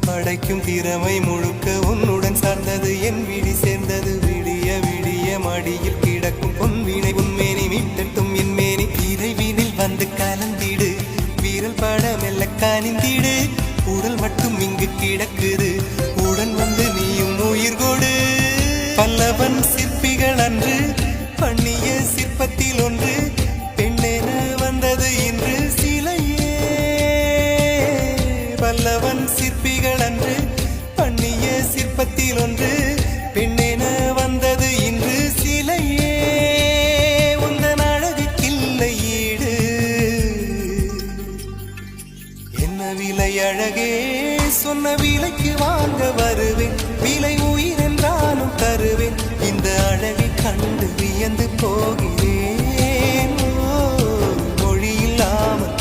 படைக்கும் திறமை முழுக்க உன்னுடன் சார்ந்தது என் விழி சேர்ந்தது விடிய விடிய மடியில் கிடக்கும் பொன்வினை உன்மேனி மீட்டட்டும் என் மேனி இறைவினில் வந்து கலந்திடு வீரல் பட மெல்ல காணிந்திடு உடல் மட்டும் இங்கு கிடக்குது உடன் வந்து நீயும் உயிர் கொடு பல்லவன் சிற்பிகள் அன்று பண்ணிய சிற்பத்தில் ஒன்று பெண்ணென வந்தது இன்று சிலையே பல்லவன் சிற்பிகள் அன்று பண்ணிய சிற்பத்தில் ஒன்று பெண்ணென வந்தது இன்று சிலையே உந்தன் அழகுக்கில்லை ஈடு என்ன விலை அழகே சொன்ன விலைக்கு வாங்க வருவேன் விலை உயிர் என்றாலும் தருவேன் இந்த அழகை கண்டு வியந்து போகிறேன் மொழி இல்லாமல்